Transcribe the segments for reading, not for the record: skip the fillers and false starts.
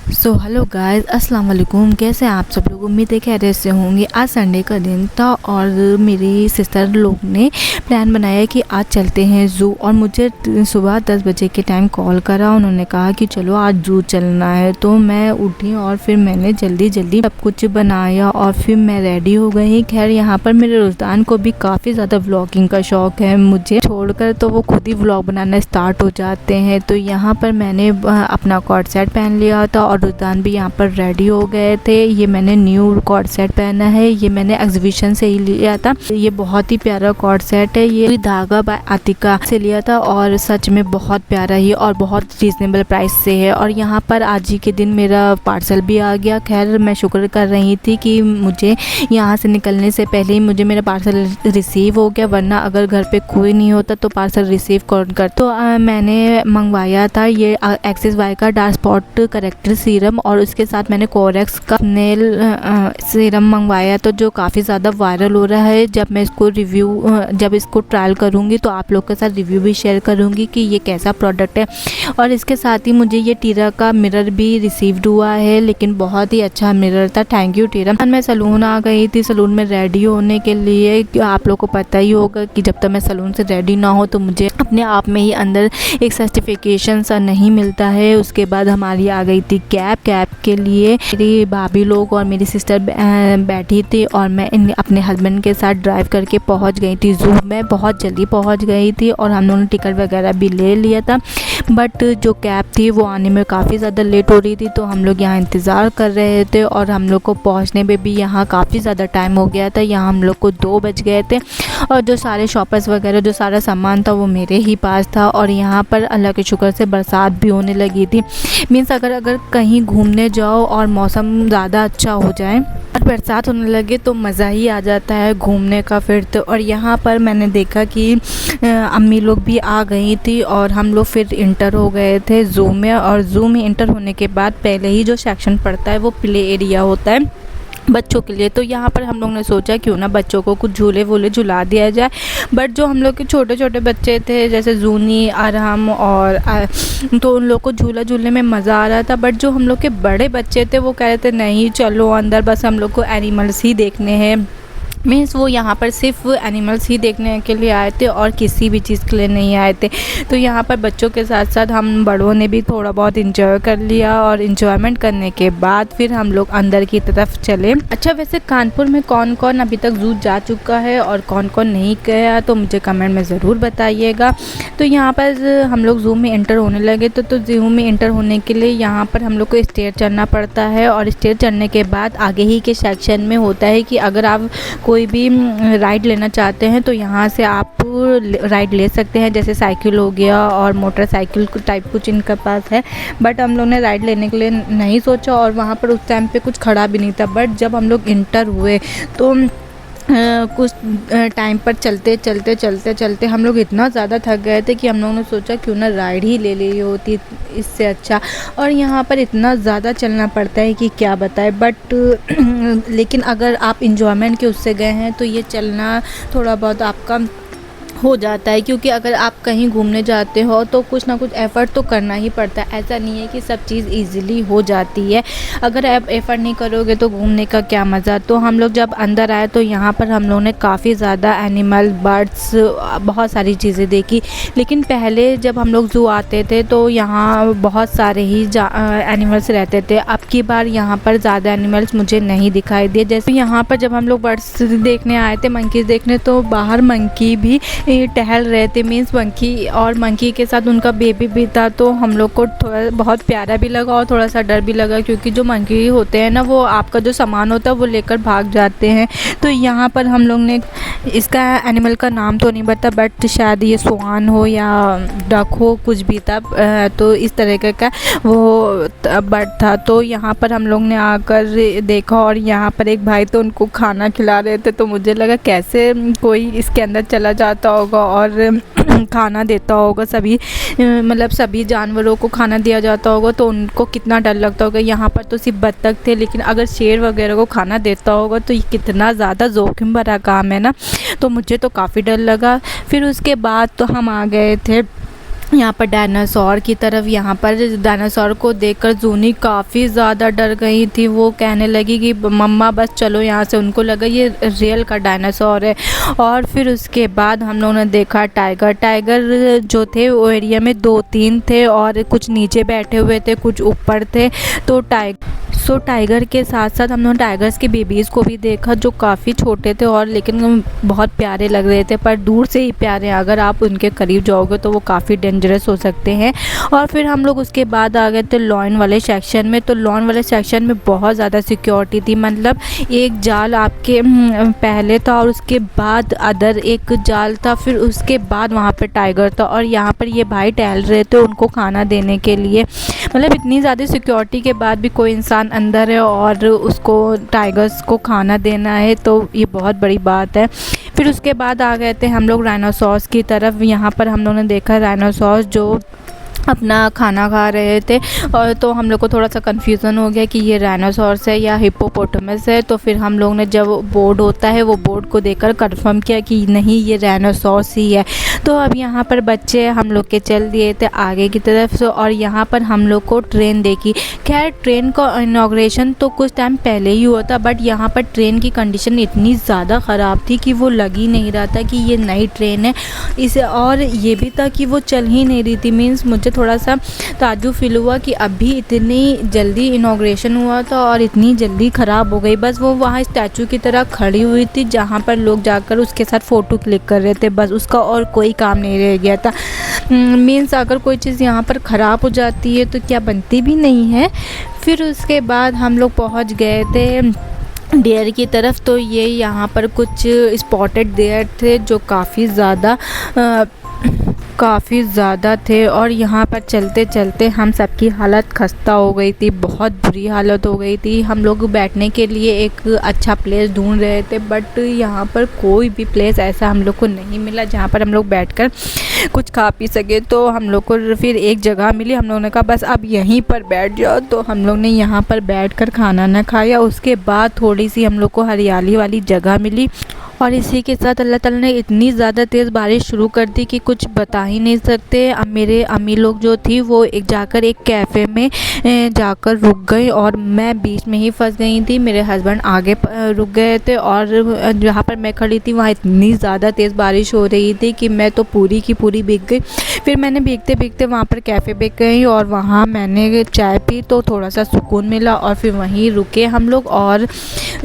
So hello guys, अस्सलाम वालेकुम। कैसे हैं आप सब लोग? उम्मीद है खैरियत से होंगे। आज संडे का दिन था और मेरी सिस्टर लोग ने प्लान बनाया कि आज चलते हैं ज़ू। और मुझे सुबह 10 बजे के टाइम कॉल करा। उन्होंने कहा कि चलो आज ज़ू चलना है। तो मैं उठी और फिर मैंने जल्दी जल्दी सब कुछ बनाया और फिर मैं रेडी हो गई। खैर यहाँ पर मेरे रुजदान को भी काफ़ी ज़्यादा व्लॉगिंग का शौक़ है, मुझे छोड़कर तो वो खुद ही व्लॉग बनाना स्टार्ट हो जाते हैं। तो यहाँ पर मैंने अपना कॉर्ड सेट पहन लिया था और रुजदान भी यहाँ पर रेडी हो गए थे। ये मैंने न्यू कॉर्ड सेट पहना है, ये मैंने एग्जीबिशन से ही लिया था। ये बहुत ही प्यारा कॉर्ड सेट है, ये धागा बाय आतिका से लिया था और सच में बहुत प्यारा ही और बहुत रीजनेबल प्राइस से है। और यहाँ पर आज ही के दिन मेरा पार्सल भी आ गया। खैर मैं शुक्र कर रही थी कि मुझे यहाँ से निकलने से पहले ही मुझे मेरा पार्सल रिसीव हो गया, वरना अगर घर पे कोई नहीं होता तो पार्सल रिसीव कौन कर। तो मैंने मंगवाया था ये एक्सिस वाई का डार्क स्पॉट करेक्टर सीरम और उसके साथ मैंने कोरेक्स का नेल सीरम मंगवाया, तो जो काफ़ी ज़्यादा वायरल हो रहा है। जब मैं इसको जब इसको ट्रायल करूँगी तो आप लोग के साथ रिव्यू भी शेयर करूँगी कि ये कैसा प्रोडक्ट है। और इसके साथ ही मुझे ये टीरा का मिरर भी रिसीव्ड हुआ है, लेकिन बहुत ही अच्छा मिरर था। Thank you टीरा। मैं सलून आ गई थी, सलून में रेडी होने के लिए। आप लोग को पता ही होगा कि जब तक मैं सलून से रेडी ना हो तो मुझे अपने आप में ही अंदर एक सर्टिफिकेशन सा नहीं मिलता है। उसके बाद हमारी आ गई थी कैब के लिए। मेरी भाभी लोग और मेरी सिस्टर बैठी थी और मैं अपने हस्बैंड के साथ ड्राइव करके पहुंच गई थी ज़ू में। बहुत जल्दी पहुंच गई थी और हम लोगों ने टिकट वगैरह भी ले लिया था, बट जो कैब थी वो आने में काफ़ी ज़्यादा लेट हो रही थी। तो हम लोग यहाँ इंतज़ार कर रहे थे और हम लोग को पहुँचने में भी यहाँ काफ़ी ज़्यादा टाइम हो गया था। यहाँ हम लोग को 2 बज गए थे और जो सारे शॉपर्स वगैरह जो सारा सामान था वो मेरे ही पास था। और यहाँ पर अल्लाह के शुक्र से बरसात भी होने लगी थी। मीन्स अगर कहीं घूमने जाओ और मौसम ज़्यादा अच्छा हो जाए और बरसात होने लगे तो मज़ा ही आ जाता है घूमने का फिर तो। और यहाँ पर मैंने देखा कि अम्मी लोग भी आ गई थी और हम लोग फिर इंटर हो गए थे ज़ू में। और ज़ू में इंटर होने के बाद पहले ही जो सेक्शन पड़ता है वो प्ले एरिया होता है बच्चों के लिए। तो यहाँ पर हम लोग ने सोचा क्यों ना बच्चों को कुछ झूले वूले झुला दिया जाए। बट जो हम लोग के छोटे छोटे बच्चे थे जैसे जूनी, अरहम और तो उन लोग को झूला झूलने में मज़ा आ रहा था। बट जो हम लोग के बड़े बच्चे थे वो कह रहे थे नहीं चलो अंदर, बस हम लोग को एनिमल्स ही देखने हैं। मीन्स वो यहाँ पर सिर्फ एनिमल्स ही देखने के लिए आए थे और किसी भी चीज़ के लिए नहीं आए थे। तो यहाँ पर बच्चों के साथ साथ हम बड़ों ने भी थोड़ा बहुत इंजॉय कर लिया और इन्जॉयमेंट करने के बाद फिर हम लोग अंदर की तरफ चले। अच्छा, वैसे कानपुर में कौन कौन अभी तक ज़ू जा चुका है और कौन कौन नहीं गया तो मुझे कमेंट में ज़रूर बताइएगा। तो यहाँ पर हम लोग ज़ू में एंटर होने लगे तो ज़ू में एंटर होने के लिए यहाँ पर हम लोग को स्टेयर चढ़ना पड़ता है। और स्टेयर चढ़ने के बाद आगे ही के सेक्शन में होता है कि अगर आप कोई भी राइड लेना चाहते हैं तो यहाँ से आप राइड ले सकते हैं, जैसे साइकिल हो गया और मोटरसाइकिल टाइप कुछ इनके पास है। बट हम लोग ने राइड लेने के लिए नहीं सोचा और वहाँ पर उस टाइम पे कुछ खड़ा भी नहीं था। बट जब हम लोग इंटर हुए तो कुछ टाइम पर चलते हम लोग इतना ज़्यादा थक गए थे कि हम लोगों ने सोचा क्यों ना राइड ही ले ली होती इससे अच्छा। और यहाँ पर इतना ज़्यादा चलना पड़ता है कि क्या बताएं। बट लेकिन अगर आप इंजॉयमेंट के उससे गए हैं तो ये चलना थोड़ा बहुत आपका हो जाता है, क्योंकि अगर आप कहीं घूमने जाते हो तो कुछ ना कुछ एफ़र्ट तो करना ही पड़ता है। ऐसा नहीं है कि सब चीज़ इजीली हो जाती है। अगर आप एफ़र्ट नहीं करोगे तो घूमने का क्या मज़ा। तो हम लोग जब अंदर आए तो यहाँ पर हम लोगों ने काफ़ी ज़्यादा एनिमल, बर्ड्स, बहुत सारी चीज़ें देखी। लेकिन पहले जब हम लोग ज़ू आते थे तो यहाँ बहुत सारे ही एनिमल्स रहते थे। अब की बार यहाँ पर ज़्यादा एनिमल्स मुझे नहीं दिखाई दिए। जैसे यहाँ पर जब हम लोग बर्ड्स देखने आए थे, मंकीज़ देखने, तो बाहर मंकी भी टहल रहे थे। मीन्स मंकी और मंकी के साथ उनका बेबी भी था। तो हम लोग को थोड़ा बहुत प्यारा भी लगा और थोड़ा सा डर भी लगा, क्योंकि जो मंकी होते हैं ना वो आपका जो सामान होता है वो लेकर भाग जाते हैं। तो यहाँ पर हम लोग ने इसका एनिमल का नाम तो नहीं पता, बट शायद ये स्वान हो या डक हो, कुछ भी था। तो इस तरीके का वो बर्ड था। तो यहाँ पर हम लोग ने आकर देखा और यहाँ पर एक भाई तो उनको खाना खिला रहे थे। तो मुझे लगा कैसे कोई इसके अंदर चला जाता होगा और खाना देता होगा, सभी जानवरों को खाना दिया जाता होगा तो उनको कितना डर लगता होगा। यहाँ पर तो सिर्फ बत्तख थे, लेकिन अगर शेर वगैरह को खाना देता होगा तो ये कितना ज़्यादा जोखिम भरा काम है ना। तो मुझे तो काफ़ी डर लगा। फिर उसके बाद तो हम आ गए थे यहाँ पर डायनासोर की तरफ, यहाँ पर डायनासोर को देखकर जूनी काफ़ी ज़्यादा डर गई थी। वो कहने लगी कि मम्मा बस चलो यहाँ से। उनको लगा ये रियल का डायनासोर है। और फिर उसके बाद हम लोगों ने देखा टाइगर। टाइगर जो थे वो एरिया में 2-3 थे और कुछ नीचे बैठे हुए थे, कुछ ऊपर थे। तो टाइगर के साथ साथ हम लोगों ने टाइगर्स के बेबीज़ को भी देखा जो काफ़ी छोटे थे और लेकिन बहुत प्यारे लग रहे थे, पर दूर से ही प्यारे। अगर आप उनके करीब जाओगे तो वो काफ़ी डेंजरस हो सकते हैं। और फिर हम लोग उसके बाद आ गए थे लॉयन वाले सेक्शन में। तो लॉयन वाले सेक्शन में बहुत ज़्यादा सिक्योरिटी थी, मतलब एक जाल आपके पहले था और उसके बाद अदर एक जाल था, फिर उसके बाद वहाँ पर टाइगर था। और यहाँ पर ये भाई टहल रहे थे उनको खाना देने के लिए। मतलब इतनी ज़्यादा सिक्योरिटी के बाद भी कोई इंसान अंदर है और उसको टाइगर्स को खाना देना है, तो ये बहुत बड़ी बात है। फिर उसके बाद आ गए थे हम लोग राइनोसॉर्स की तरफ। यहाँ पर हम लोगों ने देखा राइनोसॉर्स जो अपना खाना खा रहे थे। और तो हम लोग को थोड़ा सा कन्फ्यूज़न हो गया कि ये राइनोसॉर्स है या हिप्पोपोटामस है। तो फिर हम लोग ने जब बोर्ड होता है वो बोर्ड को देखकर कंफर्म किया कि नहीं, ये राइनोसॉर्स ही है। तो अब यहाँ पर बच्चे हम लोग के चल दिए थे आगे की तरफ से और यहाँ पर हम लोग को ट्रेन देखी। खैर ट्रेन का इनॉग्रेशन तो कुछ टाइम पहले ही हुआ था, बट यहाँ पर ट्रेन की कंडीशन इतनी ज़्यादा ख़राब थी कि वो लग ही नहीं रहा था कि ये नई ट्रेन है इसे। और ये भी था कि वो चल ही नहीं रही थी। मीन्स मुझे थोड़ा सा ताज्जुब फील हुआ कि अभी इतनी जल्दी इनॉग्रेशन हुआ था और इतनी जल्दी ख़राब हो गई। बस वो वहाँ स्टैचू की तरह खड़ी हुई थी जहाँ पर लोग जाकर उसके साथ फ़ोटो क्लिक कर रहे थे, बस उसका और कोई काम नहीं रह गया था। मीन्स अगर कोई चीज़ यहाँ पर ख़राब हो जाती है तो क्या बनती भी नहीं है। फिर उसके बाद हम लोग पहुँच गए थे डियर की तरफ। तो ये यहाँ पर कुछ स्पॉटेड डियर थे जो काफ़ी ज़्यादा थे। और यहाँ पर चलते चलते हम सबकी हालत खस्ता हो गई थी, बहुत बुरी हालत हो गई थी। हम लोग बैठने के लिए एक अच्छा प्लेस ढूंढ रहे थे, बट यहाँ पर कोई भी प्लेस ऐसा हम लोग को नहीं मिला जहाँ पर हम लोग बैठकर कुछ खा पी सके। तो हम लोग को फिर एक जगह मिली, हम लोगों ने कहा बस अब यहीं पर बैठ जाओ। तो हम लोग ने यहाँ पर बैठकर खाना ना खाया। उसके बाद थोड़ी सी हम लोग को हरियाली वाली जगह मिली और इसी के साथ अल्लाह ताला ने इतनी ज़्यादा तेज़ बारिश शुरू कर दी कि कुछ बता ही नहीं सकते। अब मेरे अम्मी लोग जो थी वो एक कैफ़े में जाकर रुक गई और मैं बीच में ही फंस गई थी। मेरे हस्बैंड आगे रुक गए थे और जहाँ पर मैं खड़ी थी वहाँ इतनी ज़्यादा तेज़ बारिश हो रही थी कि मैं तो पूरी की पूरी भीग गई। फिर मैंने भीगते भीगते वहाँ पर कैफ़े पे गई और वहाँ मैंने चाय पी तो थोड़ा सा सुकून मिला और फिर वहीं रुके हम लोग। और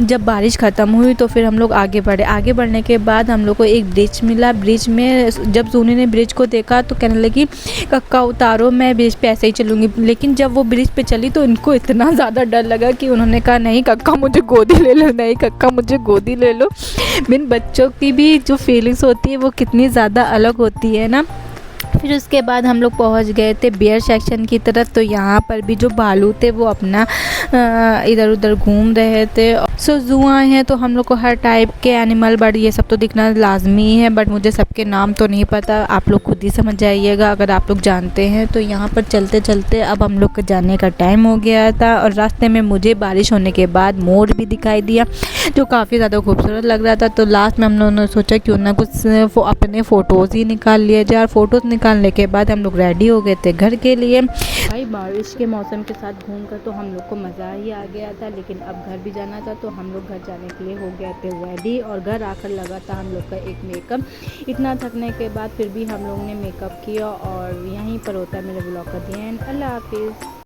जब बारिश ख़त्म हुई तो फिर हम लोग आगे बढ़े। आगे बढ़ने के बाद हम लोग को एक ब्रिज मिला। ब्रिज में जब सूनी ने ब्रिज को देखा तो कहने लगी कक्का उतारो, मैं ब्रिज पे ऐसे ही चलूँगी। लेकिन जब वो ब्रिज पे चली तो इनको इतना ज़्यादा डर लगा कि उन्होंने कहा नहीं कक्का मुझे गोदी ले लो, नहीं कक्का मुझे गोदी ले लो। बिन बच्चों की भी जो फीलिंग्स होती है वो कितनी ज़्यादा अलग होती है ना। फिर उसके बाद हम लोग पहुंच गए थे बियर सेक्शन की तरफ। तो यहाँ पर भी जो भालू थे वो अपना इधर उधर घूम रहे थे। सो ज़ू आए हैं तो हम लोग को हर टाइप के एनिमल बर्ड ये सब तो दिखना लाजमी है, बट मुझे सबके नाम तो नहीं पता, आप लोग खुद ही समझ जाइएगा अगर आप लोग जानते हैं। तो यहाँ पर चलते चलते अब हम लोग के जाने का टाइम हो गया था और रास्ते में मुझे बारिश होने के बाद मोर भी दिखाई दिया जो काफ़ी ज़्यादा खूबसूरत लग रहा था। तो लास्ट में हम लोगों ने सोचा क्यों ना कुछ अपने फ़ोटोज़ ही निकाल लिए जाए। फ़ोटोज़ निकालने के बाद हम लोग रेडी हो गए थे घर के लिए। भाई बारिश के मौसम के साथ घूमकर तो हम लोग को मज़ा ही आ गया था, लेकिन अब घर भी जाना था तो हम लोग घर जाने के लिए हो गए थे रेडी। और घर आकर लगा था हम लोग का एक मेकअप। इतना थकने के बाद फिर भी हम लोग ने मेकअप किया और यहीं पर होता है मेरे ब्लॉग का दी एंड। अल्लाह हाफिज़।